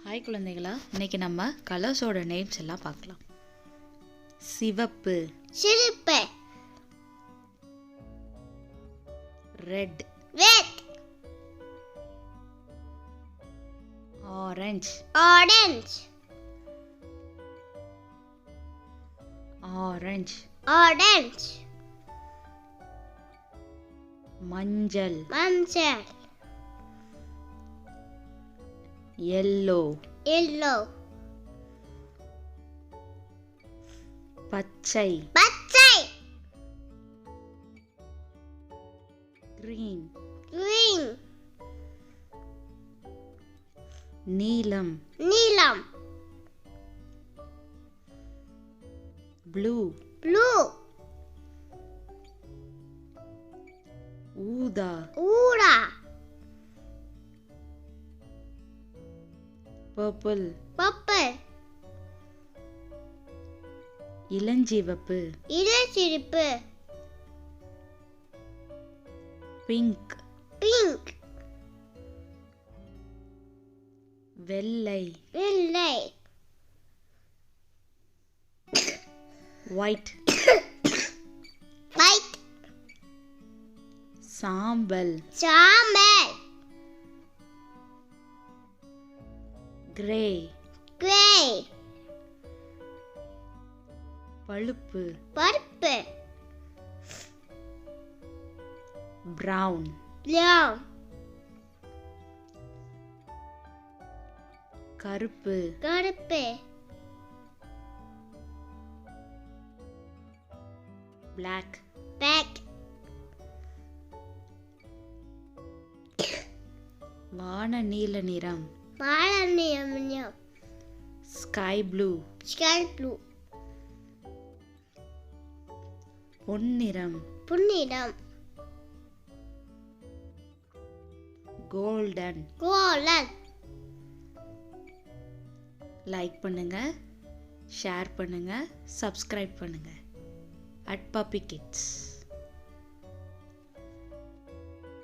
Hi குழந்தைகளா, இன்னைக்கு நம்ம கலர்ஸோட நேம்ஸ் எல்லாம் பார்க்கலாம். சிவப்பு, சிவப்பு, red, red, orange, orange, orange, orange, மஞ்சள், மஞ்சள், எல்லோ, எல்லோ, பச்சை, பச்சை, கிரீன், கிரீன், நீலம், நீலம், ப்ளூ, ப்ளூ, ஊதா, ஊதா, பர்பிள், பர்பிள், இளஞ்சிவப்பு, இளஞ்சிவப்பு, பிங்க், பிங்க், வெள்ளை, வெள்ளை, ஒயிட், ஒயிட், சாம்பல், சாம்பல், கிரே, கிரே, பழுப்பு, பருப்பு, பிரவுன், ப்ரௌன், கருப்பு, கருப்பு, பிளாக், பிளாக், வான நீல நிறம், வாழநிலம், ஸ்கை ப்ளூ, ஸ்கை ப்ளூ, பொன்னிறம், புன்னிறம், கோல்டன். கோலன். லைக் பண்ணுங்க, ஷேர் பண்ணுங்க, சப்ஸ்கிரைப் பண்ணுங்க. @puppy kids.